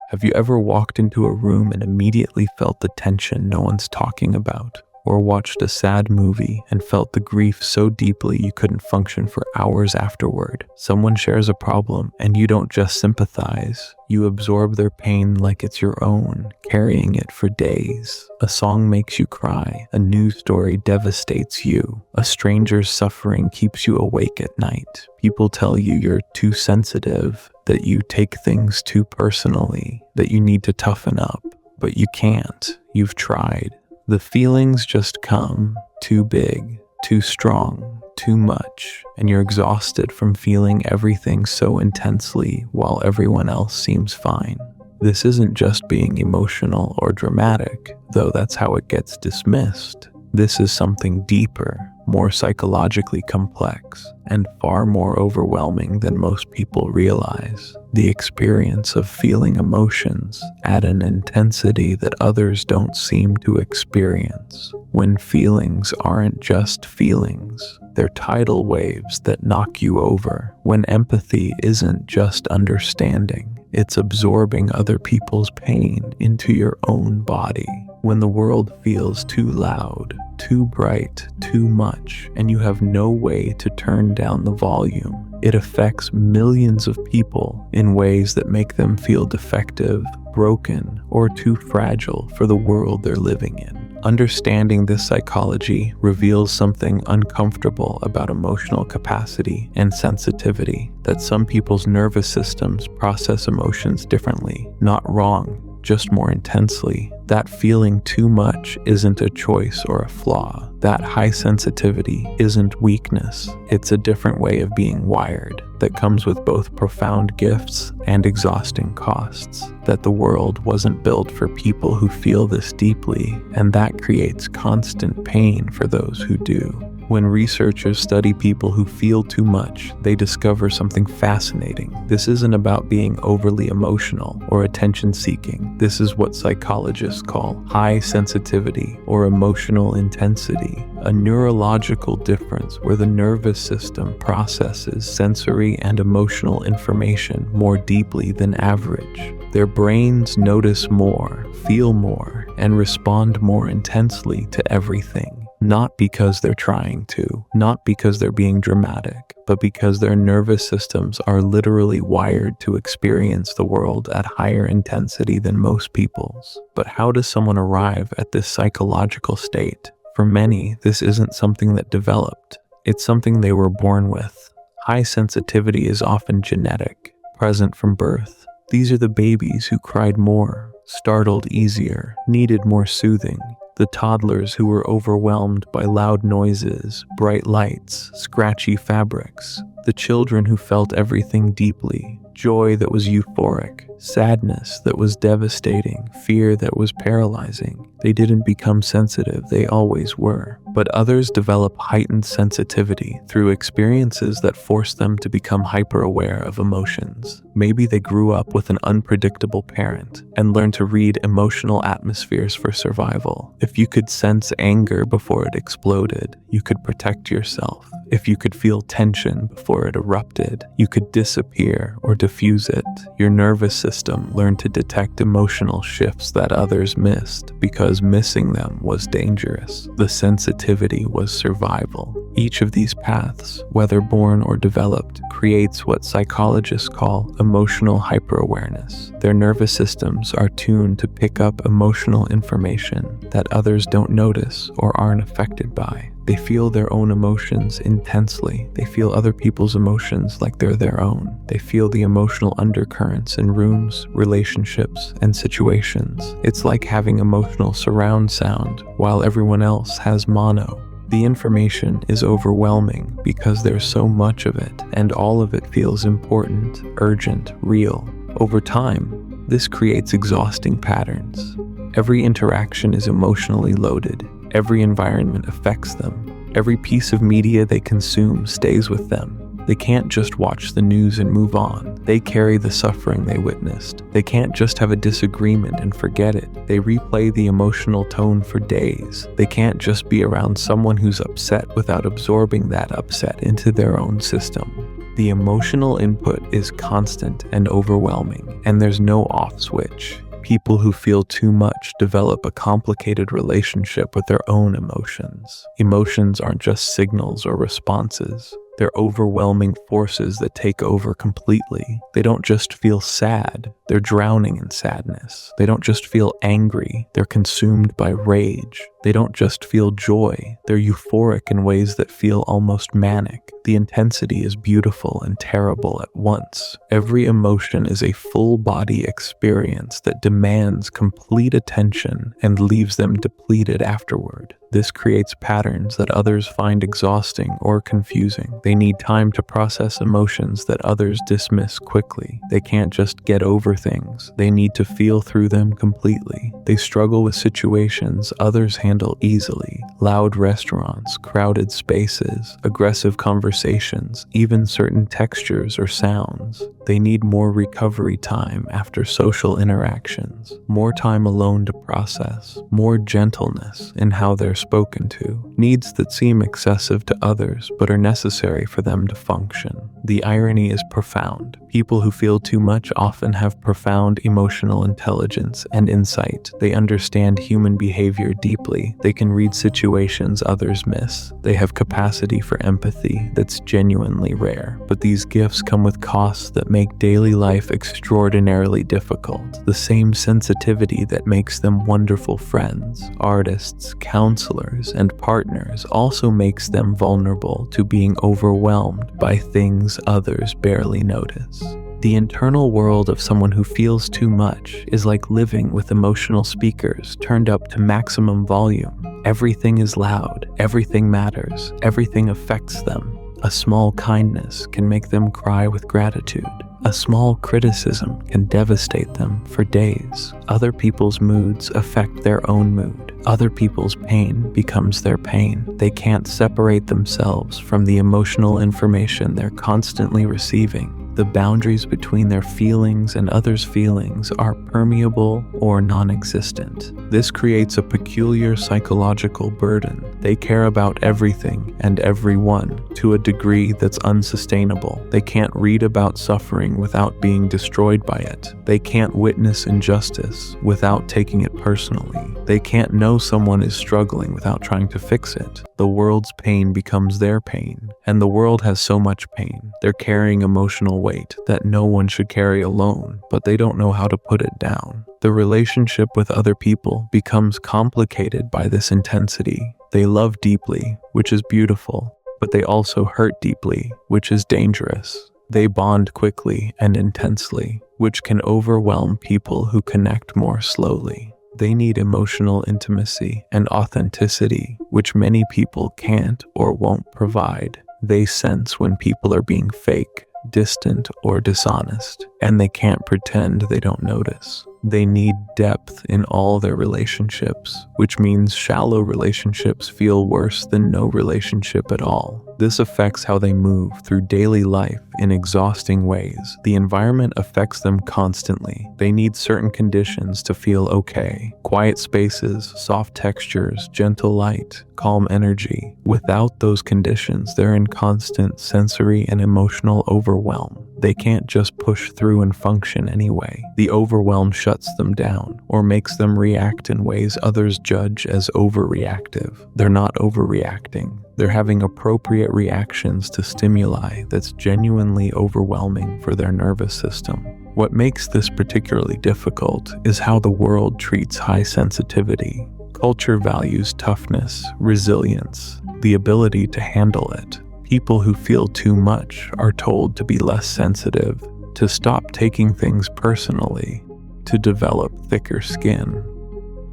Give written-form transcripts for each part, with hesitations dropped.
Have you ever walked into a room and immediately felt the tension no one's talking about? Or watched a sad movie and felt the grief so deeply you couldn't function for hours afterward? Someone shares a problem and you don't just sympathize, you absorb their pain like it's your own, carrying it for days. A song makes you cry, a news story devastates you, a stranger's suffering keeps you awake at night. People tell you you're too sensitive, that you take things too personally, that you need to toughen up, but you can't. You've tried. The feelings just come, too big, too strong, too much, and you're exhausted from feeling everything so intensely while everyone else seems fine. This isn't just being emotional or dramatic, though that's how it gets dismissed. This is something deeper, more psychologically complex, and far more overwhelming than most people realize. The experience of feeling emotions at an intensity that others don't seem to experience. When feelings aren't just feelings, they're tidal waves that knock you over. When empathy isn't just understanding, it's absorbing other people's pain into your own body. When the world feels too loud, too bright, too much, and you have no way to turn down the volume, it affects millions of people in ways that make them feel defective, broken, or too fragile for the world they're living in. Understanding this psychology reveals something uncomfortable about emotional capacity and sensitivity, that some people's nervous systems process emotions differently. Not wrong, just more intensely. That feeling too much isn't a choice or a flaw. That high sensitivity isn't weakness. It's a different way of being wired that comes with both profound gifts and exhausting costs. That the world wasn't built for people who feel this deeply, and that creates constant pain for those who do. When researchers study people who feel too much, they discover something fascinating. This isn't about being overly emotional or attention-seeking. This is what psychologists call high sensitivity or emotional intensity, a neurological difference where the nervous system processes sensory and emotional information more deeply than average. Their brains notice more, feel more, and respond more intensely to everything. Not because they're trying to, not because they're being dramatic, but because their nervous systems are literally wired to experience the world at higher intensity than most people's. But how does someone arrive at this psychological state? For many, this isn't something that developed. It's something they were born with. High sensitivity is often genetic, present from birth. These are the babies who cried more, startled easier, needed more soothing. The toddlers who were overwhelmed by loud noises, bright lights, scratchy fabrics. The children who felt everything deeply, joy that was euphoric, sadness that was devastating, fear that was paralyzing. They didn't become sensitive, they always were. But others develop heightened sensitivity through experiences that force them to become hyper-aware of emotions. Maybe they grew up with an unpredictable parent and learned to read emotional atmospheres for survival. If you could sense anger before it exploded, you could protect yourself. If you could feel tension before it erupted, you could disappear or diffuse it. Your nervous system learned to detect emotional shifts that others missed because missing them was dangerous. The sensitivity was survival. Each of these paths, whether born or developed, creates what psychologists call emotional hyperawareness. Their nervous systems are tuned to pick up emotional information that others don't notice or aren't affected by. They feel their own emotions intensely. They feel other people's emotions like they're their own. They feel the emotional undercurrents in rooms, relationships, and situations. It's like having emotional surround sound while everyone else has mono. The information is overwhelming because there's so much of it, and all of it feels important, urgent, real. Over time, this creates exhausting patterns. Every interaction is emotionally loaded. Every environment affects them. Every piece of media they consume stays with them. They can't just watch the news and move on. They carry the suffering they witnessed. They can't just have a disagreement and forget it. They replay the emotional tone for days. They can't just be around someone who's upset without absorbing that upset into their own system. The emotional input is constant and overwhelming, and there's no off switch. People who feel too much develop a complicated relationship with their own emotions. Emotions aren't just signals or responses. They're overwhelming forces that take over completely. They don't just feel sad, they're drowning in sadness. They don't just feel angry, they're consumed by rage. They don't just feel joy, they're euphoric in ways that feel almost manic. The intensity is beautiful and terrible at once. Every emotion is a full-body experience that demands complete attention and leaves them depleted afterward. This creates patterns that others find exhausting or confusing. They need time to process emotions that others dismiss quickly. They can't just get over things. They need to feel through them completely. They struggle with situations others handle easily. Loud restaurants, crowded spaces, aggressive conversations, even certain textures or sounds. They need more recovery time after social interactions, more time alone to process, more gentleness in how they're spoken to, needs that seem excessive to others but are necessary for them to function. The irony is profound. People who feel too much often have profound emotional intelligence and insight. They understand human behavior deeply. They can read situations others miss. They have capacity for empathy that's genuinely rare. But these gifts come with costs that make daily life extraordinarily difficult. The same sensitivity that makes them wonderful friends, artists, counselors, and partners also makes them vulnerable to being overwhelmed by things others barely notice. The internal world of someone who feels too much is like living with emotional speakers turned up to maximum volume. Everything is loud, everything matters, everything affects them. A small kindness can make them cry with gratitude. A small criticism can devastate them for days. Other people's moods affect their own mood. Other people's pain becomes their pain. They can't separate themselves from the emotional information they're constantly receiving. The boundaries between their feelings and others' feelings are permeable or non-existent. This creates a peculiar psychological burden. They care about everything and everyone to a degree that's unsustainable. They can't read about suffering without being destroyed by it. They can't witness injustice without taking it personally. They can't know someone is struggling without trying to fix it. The world's pain becomes their pain, and the world has so much pain. They're carrying emotional weight that no one should carry alone, but they don't know how to put it down. The relationship with other people becomes complicated by this intensity. They love deeply, which is beautiful, but they also hurt deeply, which is dangerous. They bond quickly and intensely, which can overwhelm people who connect more slowly. They need emotional intimacy and authenticity, which many people can't or won't provide. They sense when people are being fake, distant, or dishonest, and they can't pretend they don't notice. They need depth in all their relationships, which means shallow relationships feel worse than no relationship at all. This affects how they move through daily life in exhausting ways. The environment affects them constantly. They need certain conditions to feel okay. Quiet spaces, soft textures, gentle light, calm energy. Without those conditions, they're in constant sensory and emotional overwhelm. They can't just push through and function anyway. The overwhelm shuts them down or makes them react in ways others judge as overreactive. They're not overreacting. They're having appropriate reactions to stimuli that's genuinely overwhelming for their nervous system. What makes this particularly difficult is how the world treats high sensitivity. Culture values toughness, resilience, the ability to handle it. People who feel too much are told to be less sensitive, to stop taking things personally, to develop thicker skin.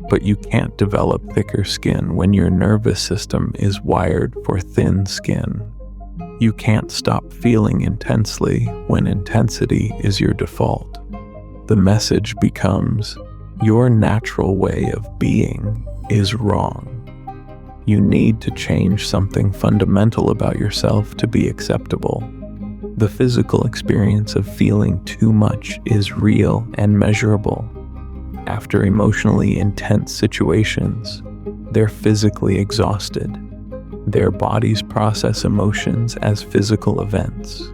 But you can't develop thicker skin when your nervous system is wired for thin skin. You can't stop feeling intensely when intensity is your default. The message becomes, your natural way of being is wrong. You need to change something fundamental about yourself to be acceptable. The physical experience of feeling too much is real and measurable. After emotionally intense situations, they're physically exhausted. Their bodies process emotions as physical events.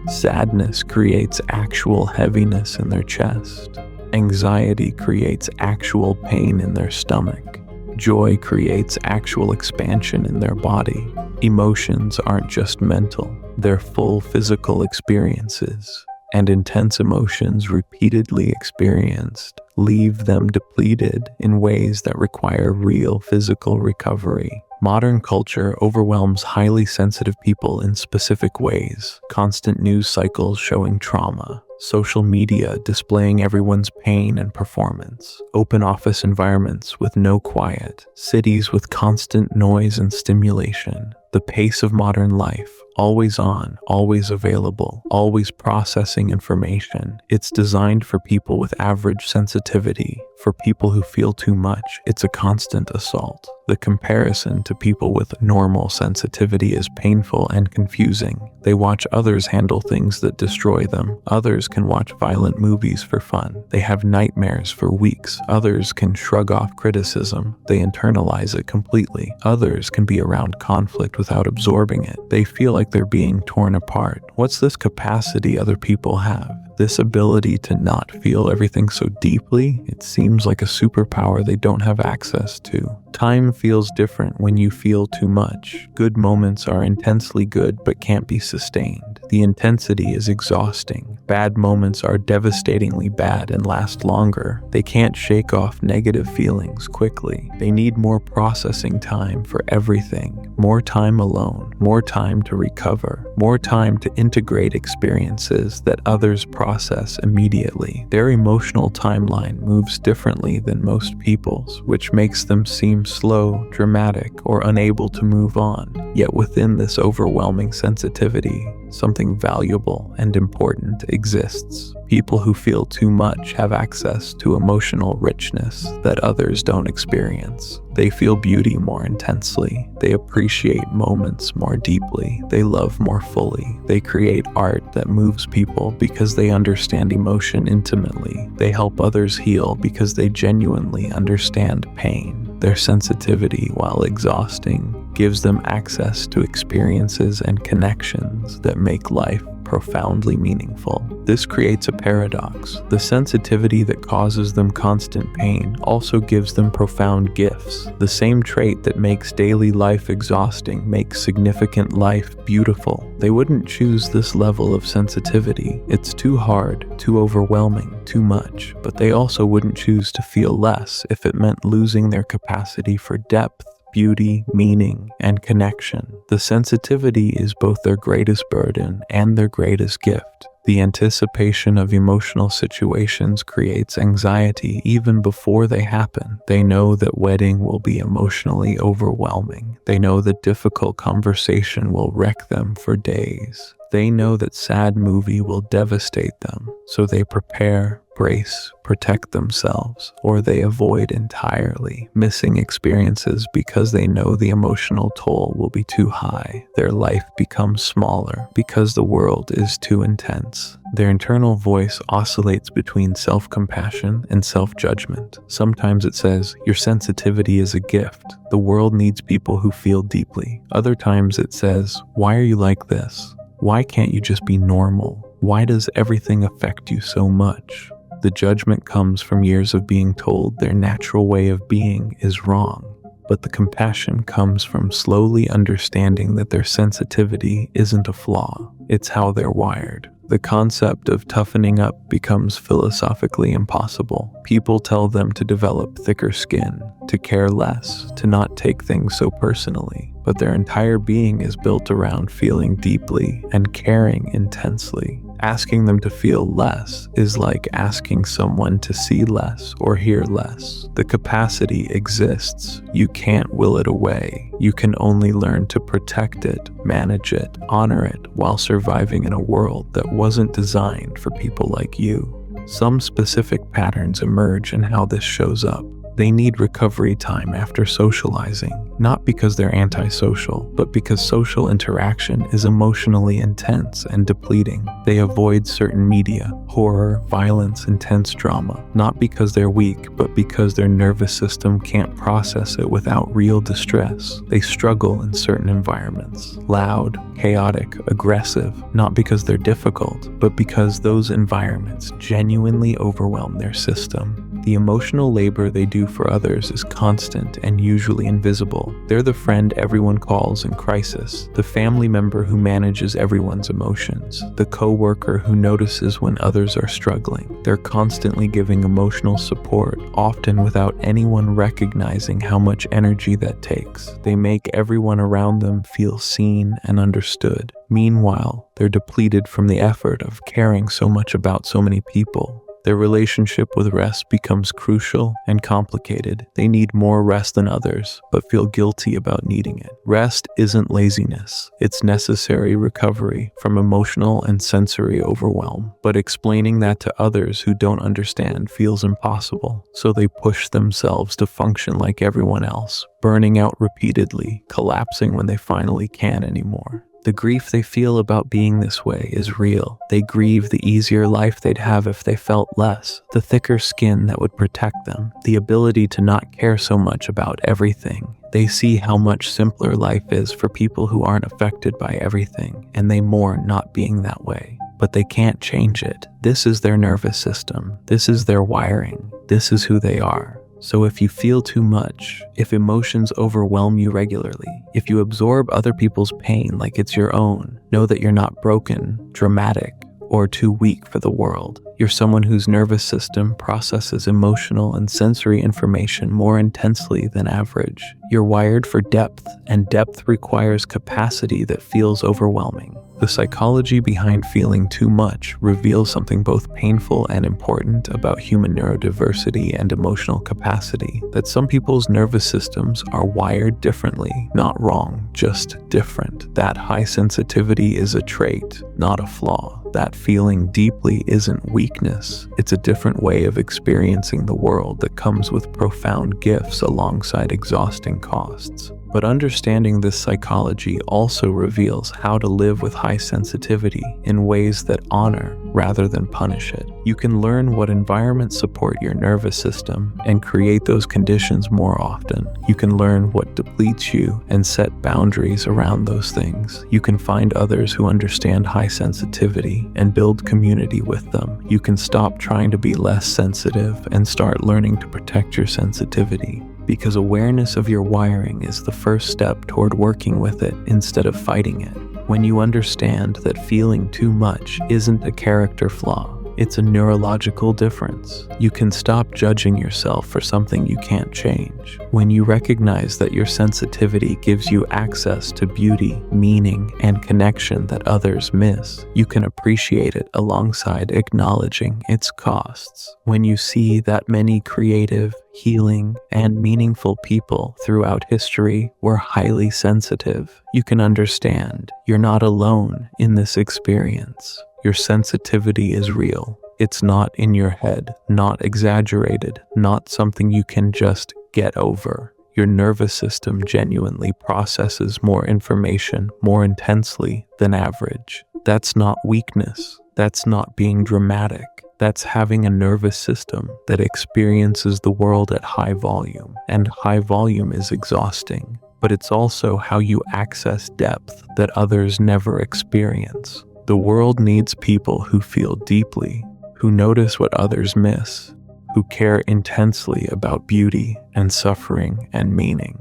Sadness creates actual heaviness in their chest. Anxiety creates actual pain in their stomach. Joy creates actual expansion in their body. Emotions aren't just mental, they're full physical experiences. And intense emotions repeatedly experienced leave them depleted in ways that require real physical recovery. Modern culture overwhelms highly sensitive people in specific ways. Constant news cycles showing trauma, social media displaying everyone's pain and performance, open office environments with no quiet, cities with constant noise and stimulation. The pace of modern life, always on, always available, always processing information. It's designed for people with average sensitivity. For people who feel too much, it's a constant assault. The comparison to people with normal sensitivity is painful and confusing. They watch others handle things that destroy them. Others can watch violent movies for fun. They have nightmares for weeks. Others can shrug off criticism. They internalize it completely. Others can be around conflict without absorbing it. They feel like they're being torn apart. What's this capacity other people have? This ability to not feel everything so deeply, it seems like a superpower they don't have access to. Time feels different when you feel too much. Good moments are intensely good but can't be sustained. The intensity is exhausting. Bad moments are devastatingly bad and last longer. They can't shake off negative feelings quickly. They need more processing time for everything. More time alone. More time to recover. More time to integrate experiences that others process immediately. Their emotional timeline moves differently than most people's, which makes them seem slow, dramatic, or unable to move on. Yet within this overwhelming sensitivity, something valuable and important exists. People who feel too much have access to emotional richness that others don't experience. They feel beauty more intensely. They appreciate moments more deeply. They love more fully. They create art that moves people because they understand emotion intimately. They help others heal because they genuinely understand pain. Their sensitivity, while exhausting, gives them access to experiences and connections that make life profoundly meaningful. This creates a paradox. The sensitivity that causes them constant pain also gives them profound gifts. The same trait that makes daily life exhausting makes significant life beautiful. They wouldn't choose this level of sensitivity. It's too hard, too overwhelming, too much. But they also wouldn't choose to feel less if it meant losing their capacity for depth, beauty, meaning, and connection. The sensitivity is both their greatest burden and their greatest gift. The anticipation of emotional situations creates anxiety even before they happen. They know that wedding will be emotionally overwhelming. They know that difficult conversation will wreck them for days. They know that sad movie will devastate them, so they prepare, brace, protect themselves, or they avoid entirely, missing experiences because they know the emotional toll will be too high. Their life becomes smaller because the world is too intense. Their internal voice oscillates between self-compassion and self-judgment. Sometimes it says, "Your sensitivity is a gift. The world needs people who feel deeply." Other times it says, "Why are you like this? Why can't you just be normal? Why does everything affect you so much?" The judgment comes from years of being told their natural way of being is wrong. But the compassion comes from slowly understanding that their sensitivity isn't a flaw. It's how they're wired. The concept of toughening up becomes philosophically impossible. People tell them to develop thicker skin, to care less, to not take things so personally. But their entire being is built around feeling deeply and caring intensely. Asking them to feel less is like asking someone to see less or hear less. The capacity exists. You can't will it away. You can only learn to protect it, manage it, honor it while surviving in a world that wasn't designed for people like you. Some specific patterns emerge in how this shows up. They need recovery time after socializing, not because they're antisocial, but because social interaction is emotionally intense and depleting. They avoid certain media, horror, violence, intense drama, not because they're weak, but because their nervous system can't process it without real distress. They struggle in certain environments, loud, chaotic, aggressive, not because they're difficult, but because those environments genuinely overwhelm their system. The emotional labor they do for others is constant and usually invisible. They're the friend everyone calls in crisis, the family member who manages everyone's emotions, the co-worker who notices when others are struggling. They're constantly giving emotional support, often without anyone recognizing how much energy that takes. They make everyone around them feel seen and understood. Meanwhile, they're depleted from the effort of caring so much about so many people. Their relationship with rest becomes crucial and complicated. They need more rest than others, but feel guilty about needing it. Rest isn't laziness. It's necessary recovery from emotional and sensory overwhelm. But explaining that to others who don't understand feels impossible, so they push themselves to function like everyone else, burning out repeatedly, collapsing when they finally can't anymore. The grief they feel about being this way is real. They grieve the easier life they'd have if they felt less, the thicker skin that would protect them, the ability to not care so much about everything. They see how much simpler life is for people who aren't affected by everything, and they mourn not being that way. But they can't change it. This is their nervous system. This is their wiring. This is who they are. So if you feel too much, if emotions overwhelm you regularly, if you absorb other people's pain like it's your own, know that you're not broken, dramatic, or too weak for the world. You're someone whose nervous system processes emotional and sensory information more intensely than average. You're wired for depth, and depth requires capacity that feels overwhelming. The psychology behind feeling too much reveals something both painful and important about human neurodiversity and emotional capacity, that some people's nervous systems are wired differently, not wrong, just different. That high sensitivity is a trait, not a flaw. That feeling deeply isn't weakness. It's a different way of experiencing the world that comes with profound gifts alongside exhausting costs. But understanding this psychology also reveals how to live with high sensitivity in ways that honor rather than punish it. You can learn what environments support your nervous system and create those conditions more often. You can learn what depletes you and set boundaries around those things. You can find others who understand high sensitivity and build community with them. You can stop trying to be less sensitive and start learning to protect your sensitivity. Because awareness of your wiring is the first step toward working with it instead of fighting it. When you understand that feeling too much isn't a character flaw, it's a neurological difference, you can stop judging yourself for something you can't change. When you recognize that your sensitivity gives you access to beauty, meaning, and connection that others miss, you can appreciate it alongside acknowledging its costs. When you see that many creative, healing, and meaningful people throughout history were highly sensitive, you can understand you're not alone in this experience. Your sensitivity is real. It's not in your head, not exaggerated, not something you can just get over. Your nervous system genuinely processes more information more intensely than average. That's not weakness. That's not being dramatic. That's having a nervous system that experiences the world at high volume, and high volume is exhausting. But it's also how you access depth that others never experience. The world needs people who feel deeply, who notice what others miss, who care intensely about beauty and suffering and meaning.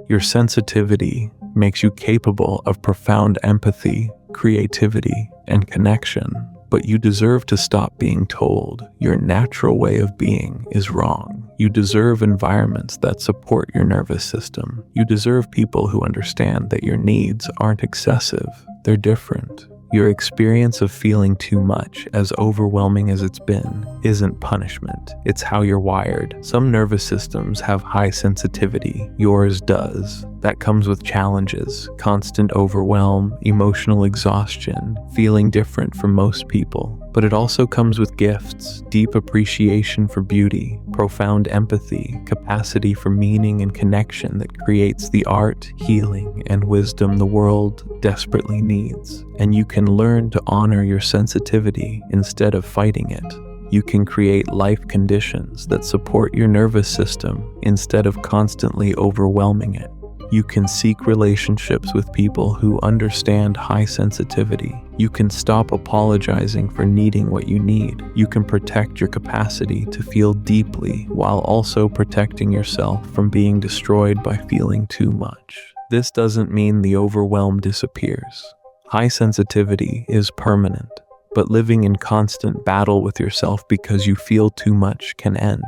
Your sensitivity makes you capable of profound empathy, creativity, and connection, but you deserve to stop being told your natural way of being is wrong. You deserve environments that support your nervous system. You deserve people who understand that your needs aren't excessive, they're different. Your experience of feeling too much, as overwhelming as it's been, isn't punishment. It's how you're wired. Some nervous systems have high sensitivity. Yours does. That comes with challenges, constant overwhelm, emotional exhaustion, feeling different from most people. But it also comes with gifts, deep appreciation for beauty, profound empathy, capacity for meaning and connection that creates the art, healing, and wisdom the world desperately needs. And you can learn to honor your sensitivity instead of fighting it. You can create life conditions that support your nervous system instead of constantly overwhelming it. You can seek relationships with people who understand high sensitivity. You can stop apologizing for needing what you need. You can protect your capacity to feel deeply while also protecting yourself from being destroyed by feeling too much. This doesn't mean the overwhelm disappears. High sensitivity is permanent, but living in constant battle with yourself because you feel too much can end.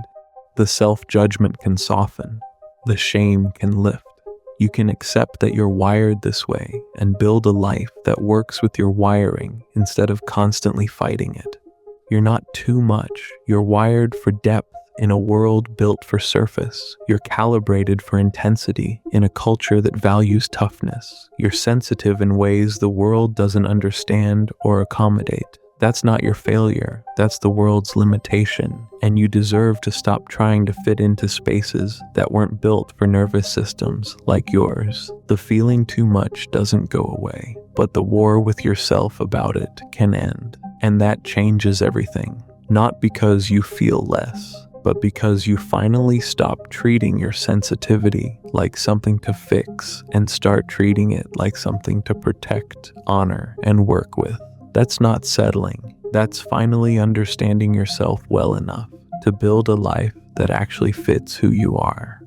The self-judgment can soften. The shame can lift. You can accept that you're wired this way and build a life that works with your wiring instead of constantly fighting it. You're not too much. You're wired for depth in a world built for surface. You're calibrated for intensity in a culture that values toughness. You're sensitive in ways the world doesn't understand or accommodate. That's not your failure, that's the world's limitation, and you deserve to stop trying to fit into spaces that weren't built for nervous systems like yours. The feeling too much doesn't go away, but the war with yourself about it can end, and that changes everything. Not because you feel less, but because you finally stop treating your sensitivity like something to fix and start treating it like something to protect, honor, and work with. That's not settling. That's finally understanding yourself well enough to build a life that actually fits who you are.